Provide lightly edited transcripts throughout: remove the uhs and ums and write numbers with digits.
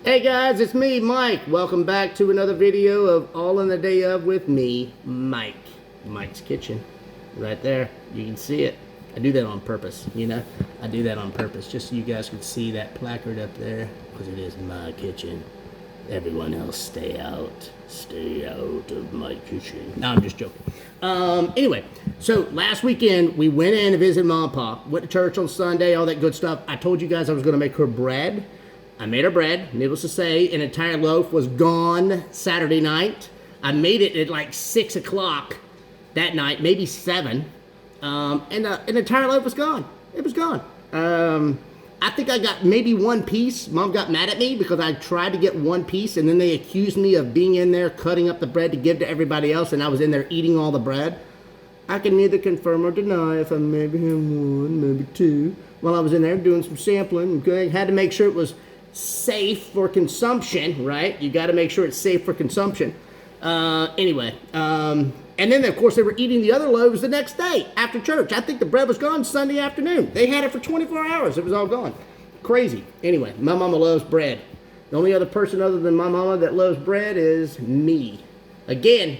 Hey guys, it's me, Mike. Welcome back to another video of All in the Day of with me, Mike. Mike's Kitchen. Right there. You can see it. I do that on purpose, you know? I do that on purpose, just so you guys can see that placard up there, because it is my kitchen. Everyone else stay out. Stay out of my kitchen. No, I'm just joking. Anyway, so last weekend, we went in to visit Mom and Pop. Went to church on Sunday, all that good stuff. I told you guys I was going to make her bread. I made her bread. Needless to say, an entire loaf was gone Saturday night. I made it at like 6 o'clock that night, maybe 7. And an entire loaf was gone. It was gone. I think I got maybe one piece. Mom got mad at me because I tried to get one piece, and then they accused me of being in there cutting up the bread to give to everybody else, and I was in there eating all the bread. I can neither confirm or deny if I maybe had one, maybe two, while I was in there doing some sampling. Okay, had to make sure it was safe for consumption, right? You got to make sure it's safe for consumption. Anyway, and then of course they were eating the other loaves the next day after church. I think the bread was gone Sunday afternoon. They had it for 24 hours. It was all gone. Crazy. Anyway, my mama loves bread. The only other person other than my mama that loves bread is me. Again,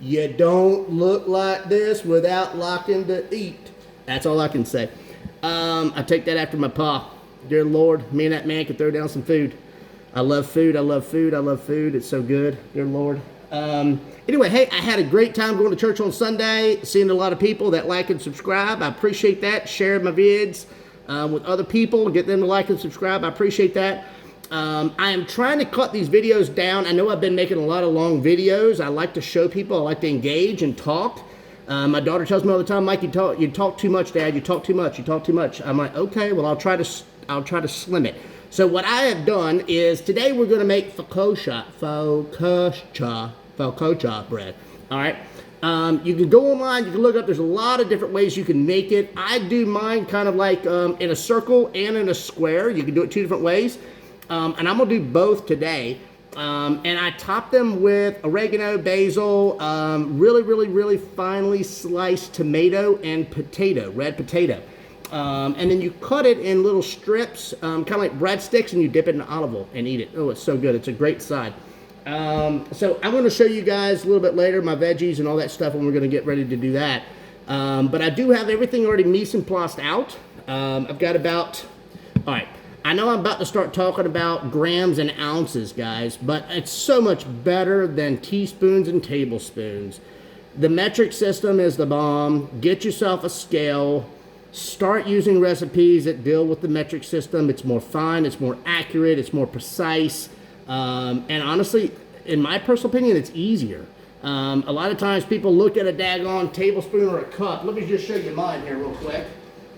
you don't look like this without liking to eat. That's all I can say. I take that after my pa. Dear Lord, me and that man could throw down some food. I love food, I love food, I love food. It's so good, dear Lord. Anyway, hey, I had a great time going to church on Sunday, seeing a lot of people that like and subscribe. I appreciate that. Share my vids with other people, get them to like and subscribe. I appreciate that. I am trying to cut these videos down. I know I've been making a lot of long videos. I like to show people. I like to engage and talk. My daughter tells me all the time, Mike, you talk too much, Dad. You talk too much. You talk too much. I'm like, okay, well, I'll try to slim it. So what I have done is today we're going to make focaccia bread. All right. You can go online. You can look up. There's a lot of different ways you can make it. I do mine kind of like in a circle and in a square. You can do it 2 different ways. And I'm going to do both today. And I top them with oregano, basil, really finely sliced tomato and potato, red potato. And then you cut it in little strips, kind of like breadsticks, and you dip it in olive oil and eat it. Oh, it's so good. It's a great side. So I'm going to show you guys a little bit later my veggies and all that stuff, and we're going to get ready to do that. But I do have everything already mise en place out. I've got about, all right, I know I'm about to start talking about grams and ounces, guys, but it's so much better than teaspoons and tablespoons. The metric system is the bomb. Get yourself a scale. Start using recipes that deal with the metric system. It's more fine, it's more accurate, it's more precise. And honestly, in my personal opinion, it's easier. A lot of times people look at a daggone tablespoon or a cup. Let me just show you mine here real quick.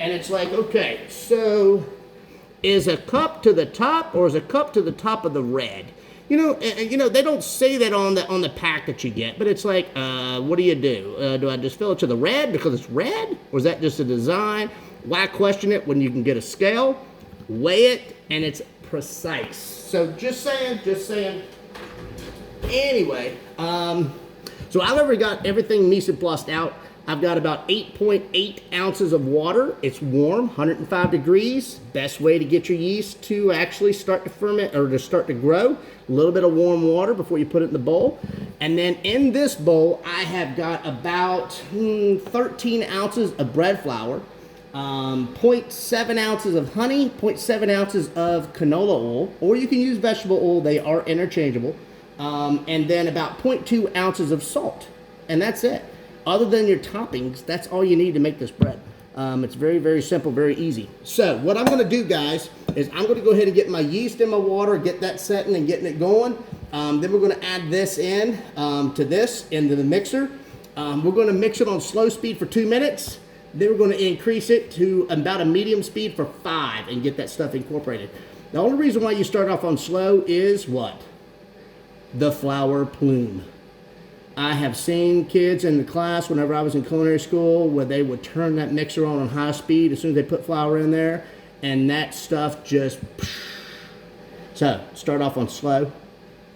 And it's like, okay, so is a cup to the top or is a cup to the top of the red? You know, they don't say that on the pack that you get, but it's like, what do you do? Do I just fill it to the red because it's red? Or is that just a design? Why question it when you can get a scale, weigh it, and it's precise? So just saying. Anyway, so I've already got everything mise en place out. I've got about 8.8 ounces of water. It's warm, 105 degrees. Best way to get your yeast to actually start to ferment or to start to grow. A little bit of warm water before you put it in the bowl. And then in this bowl, I have got about 13 ounces of bread flour, 0.7 ounces of honey, 0.7 ounces of canola oil, or you can use vegetable oil. They are interchangeable. And then about 0.2 ounces of salt. And that's it. Other than your toppings, that's all you need to make this bread. It's very simple, very easy. So what I'm going to do, guys, is I'm going to go ahead and get my yeast in my water, get that setting and getting it going. Then we're going to add this in into the mixer. We're going to mix it on slow speed for 2 minutes. Then we're going to increase it to about a medium speed for 5 and get that stuff incorporated. The only reason why you start off on slow is what? The flour plume. I have seen kids in the class whenever I was in culinary school where they would turn that mixer on high speed as soon as they put flour in there, and that stuff just... So, start off on slow,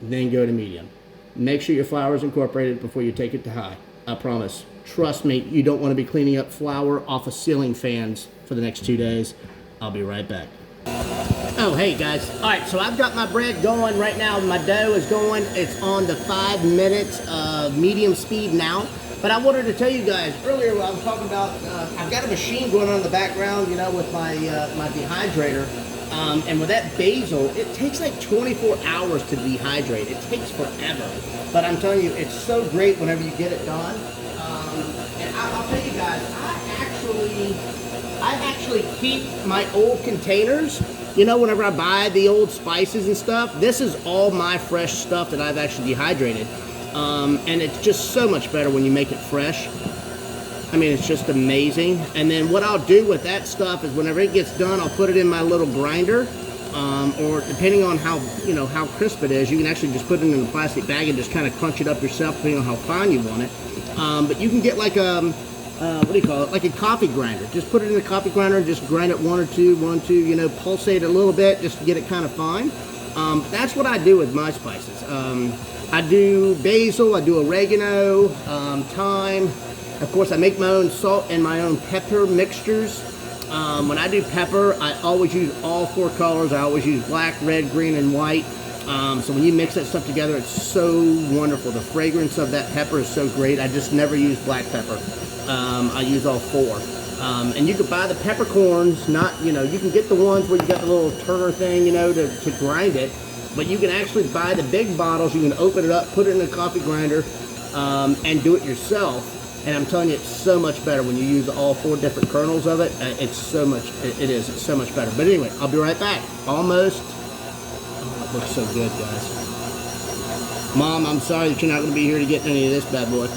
then go to medium. Make sure your flour is incorporated before you take it to high. I promise. Trust me, you don't want to be cleaning up flour off of ceiling fans for the next 2 days. I'll be right back. Oh, hey guys. All right, so I've got my bread going right now. My dough is going. It's on the 5 minutes of medium speed now. But I wanted to tell you guys, earlier I was talking about, I've got a machine going on in the background, you know, with my, my dehydrator. And with that basil, it takes like 24 hours to dehydrate. It takes forever. But I'm telling you, it's so great whenever you get it done. And I'll tell you guys, I actually keep my old containers. You know, whenever I buy the old spices and stuff, this is all my fresh stuff that I've actually dehydrated. And it's just so much better when you make it fresh. I mean, it's just amazing. And then what I'll do with that stuff is whenever it gets done, I'll put it in my little grinder. Or depending on how, you know, how crisp it is, you can actually just put it in a plastic bag and just kind of crunch it up yourself, depending on how fine you want it. But you can get like what do you call it? Like a coffee grinder. Just put it in the coffee grinder and just grind it one or two, you know, pulsate it a little bit just to get it kind of fine. That's what I do with my spices. I do basil, I do oregano, thyme. Of course, I make my own salt and my own pepper mixtures. When I do pepper, I always use all 4 colors. I always use black, red, green, and white. So when you mix that stuff together, it's so wonderful. The fragrance of that pepper is so great. I just never use black pepper. I use all 4. And you can buy the peppercorns, not, you know, you can get the ones where you got the little turner thing, you know, to grind it. But you can actually buy the big bottles. You can open it up, put it in a coffee grinder, and do it yourself. And I'm telling you, it's so much better when you use all 4 different kernels of it. It's so much, it's so much better. But anyway, I'll be right back. Almost. Oh, it looks so good, guys. Mom, I'm sorry that you're not going to be here to get any of this bad boy.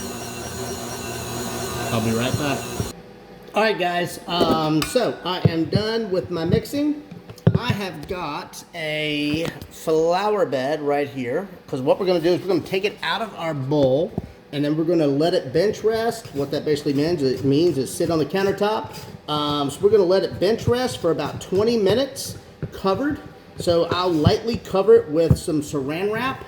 I'll be right back. All right, guys. So I am done with my mixing. I have got a flour bed right here. Because what we're going to do is we're going to take it out of our bowl. And then we're going to let it bench rest. What that basically means is sit on the countertop. So we're going to let it bench rest for about 20 minutes covered. So I'll lightly cover it with some saran wrap.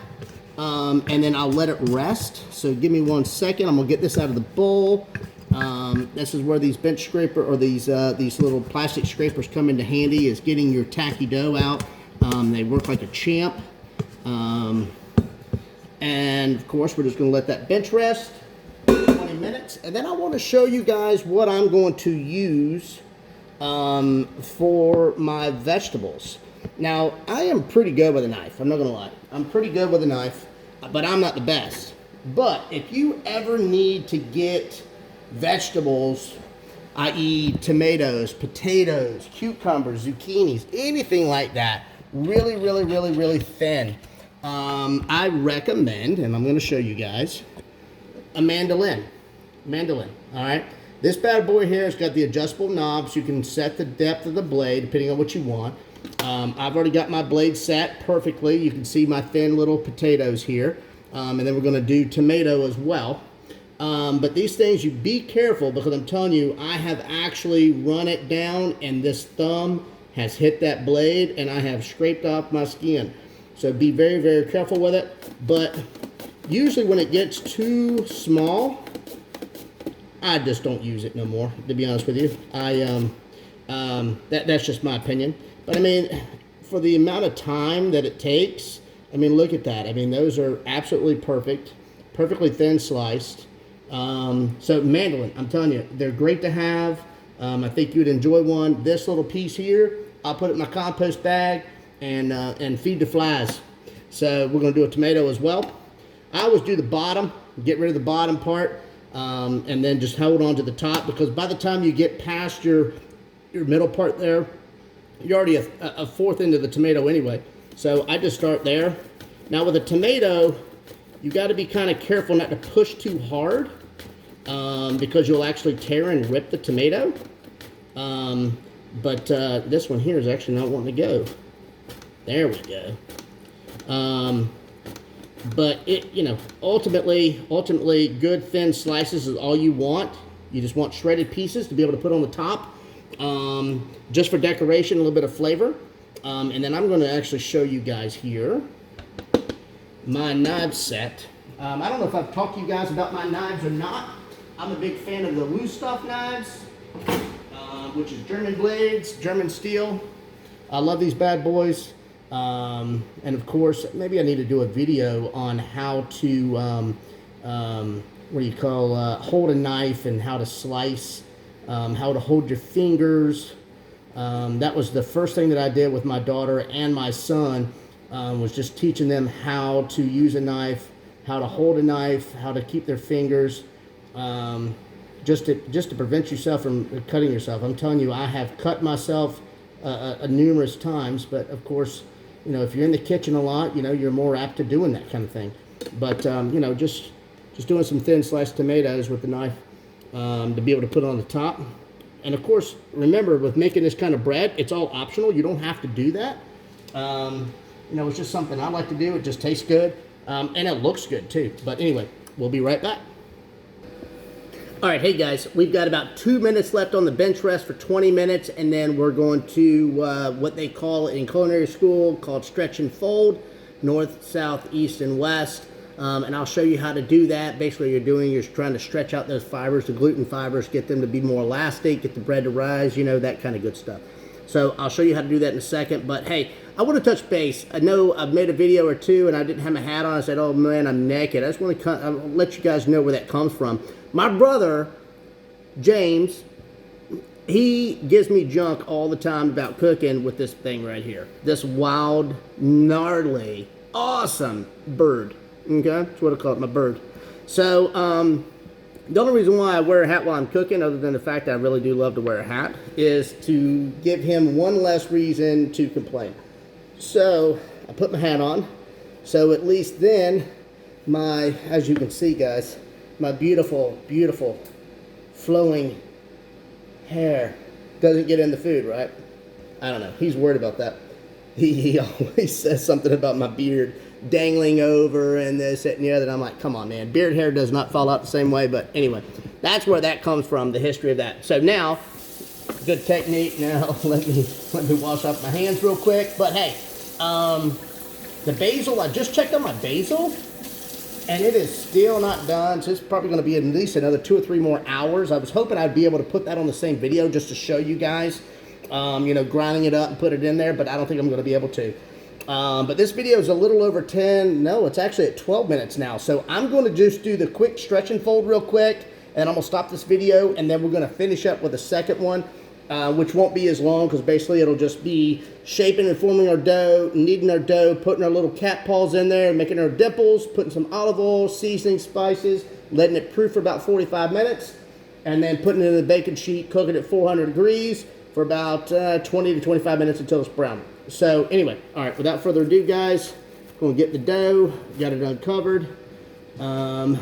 And then I'll let it rest. So give me 1 second. I'm going to get this out of the bowl. This is where these bench scraper or these little plastic scrapers come into handy, is getting your tacky dough out. They work like a champ. And of course, we're just going to let that bench rest 20 minutes. And then I want to show you guys what I'm going to use for my vegetables. Now, I am pretty good with a knife. I'm not going to lie. I'm pretty good with a knife, but I'm not the best. But if you ever need to get vegetables, i.e. tomatoes, potatoes, cucumbers, zucchinis, anything like that, really, really, really, really thin, I recommend, and I'm going to show you guys, a mandolin. All right. This bad boy here has got the adjustable knobs. You can set the depth of the blade depending on what you want. I've already got my blade set perfectly. You can see my thin little potatoes here. And then we're going to do tomato as well. But these things, you be careful, because I'm telling you, I have actually run it down and this thumb has hit that blade and I have scraped off my skin. So be very, very careful with it. But usually when it gets too small, I just don't use it no more, to be honest with you. That's just my opinion. But I mean, for the amount of time that it takes, I mean, look at that. I mean, those are absolutely perfect, perfectly thin sliced. So mandolin, I'm telling you, they're great to have. I think you'd enjoy one. This little piece here, I'll put it in my compost bag and feed the flies. So we're going to do a tomato as well. I always do the bottom, get rid of the bottom part, and then just hold on to the top, because by the time you get past your middle part there, you're already a fourth into the tomato anyway. So I just start there. Now with a tomato, you got to be kind of careful not to push too hard, because you'll actually tear and rip the tomato. But this one here is actually not wanting to go. There we go. But it, you know, ultimately, good thin slices is all you want. You just want shredded pieces to be able to put on the top, just for decoration, a little bit of flavor. And then I'm going to actually show you guys here my knife set. I don't know if I've talked to you guys about my knives or not. I'm a big fan of the loose stuff knives, which is German blades, German steel. I love these bad boys. And of course, maybe I need to do a video on how to, what do you call, hold a knife and how to slice, how to hold your fingers. That was the first thing that I did with my daughter and my son, was just teaching them how to use a knife, how to hold a knife, how to keep their fingers, just to prevent yourself from cutting yourself. I'm telling you, I have cut myself numerous times, but of course, you know, if you're in the kitchen a lot, you know, you're more apt to doing that kind of thing. But you know, just doing some thin sliced tomatoes with the knife to be able to put on the top. And of course, remember, with making this kind of bread, it's all optional. You don't have to do that. You know, it's just something I like to do. It just tastes good, and it looks good too. But anyway, we'll be right back. All right, hey guys, we've got about 2 minutes left on the bench rest for 20 minutes, and then we're going to what they call in culinary school called stretch and fold, north, south, east, and west. And I'll show you how to do that. Basically, you're trying to stretch out those fibers, the gluten fibers, get them to be more elastic, get the bread to rise, you know, that kind of good stuff. So I'll show you how to do that in a second. But hey, I want to touch base. I know I've made a video or two and I didn't have my hat on. I said, oh man, I'm naked. I just want to let you guys know where that comes from. My brother, James, he gives me junk all the time about cooking with this thing right here. This wild, gnarly, awesome bird. Okay, that's what I call it, my bird. So, the only reason why I wear a hat while I'm cooking, other than the fact that I really do love to wear a hat, is to give him one less reason to complain. So, I put my hat on. So, at least then, as you can see, guys, my beautiful, beautiful, flowing hair doesn't get in the food, right? I don't know. He's worried about that. He always says something about my beard dangling over and this, that, and the other. And I'm like, come on, man. Beard hair does not fall out the same way. But anyway, that's where that comes from, the history of that. So now, good technique. Now, let me wash off my hands real quick. But hey, the basil, I just checked on my basil, and it is still not done. So it's probably going to be at least another 2 or 3 more hours. I was hoping I'd be able to put that on the same video just to show you guys, you know, grinding it up and put it in there. But I don't think I'm going to be able to. But this video is a little over 10. No, it's actually at 12 minutes now. So I'm going to just do the quick stretch and fold real quick, and I'm going to stop this video, and then we're going to finish up with a second one, which won't be as long, because basically it'll just be shaping and forming our dough, kneading our dough, putting our little cat paws in there, making our dimples, putting some olive oil, seasoning, spices, letting it proof for about 45 minutes, and then putting it in the baking sheet, cooking at 400 degrees for about 20 to 25 minutes until it's brown. So anyway, all right, without further ado, guys, going to get the dough, got it uncovered. And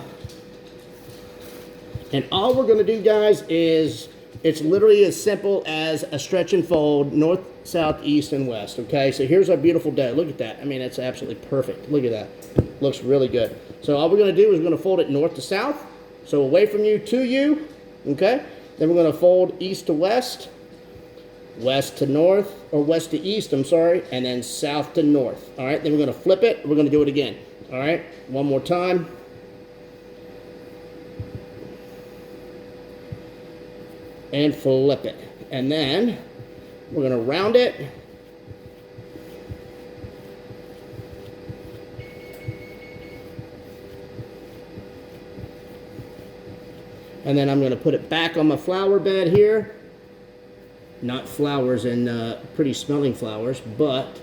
all we're going to do, guys, is it's literally as simple as a stretch and fold, north, south, east, and west, okay? So here's our beautiful dough. Look at that. I mean, it's absolutely perfect. Look at that. Looks really good. So all we're going to do is we're going to fold it north to south, so away from you to you, okay? Then we're going to fold east to west, west to north, or west to east, I'm sorry, and then south to north. All right, then we're going to flip it. We're going to do it again. All right, one more time. And flip it. And then we're going to round it. And then I'm going to put it back on my flour bed here. Not flowers and pretty smelling flowers, but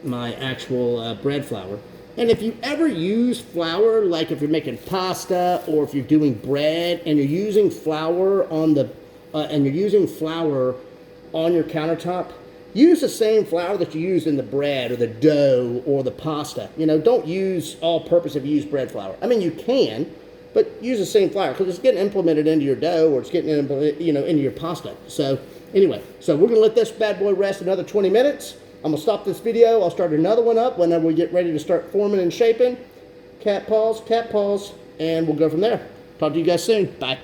my actual bread flour. And if you ever use flour, like if you're making pasta or if you're doing bread and you're using flour on the on your countertop, use the same flour that you use in the bread or the dough or the pasta. You know, don't use all-purpose if you use bread flour. I mean, you can, but use the same flour because it's getting implemented into your dough or it's getting into your pasta. So anyway, so we're going to let this bad boy rest another 20 minutes. I'm going to stop this video. I'll start another one up whenever we get ready to start forming and shaping. Cat paws, and we'll go from there. Talk to you guys soon. Bye.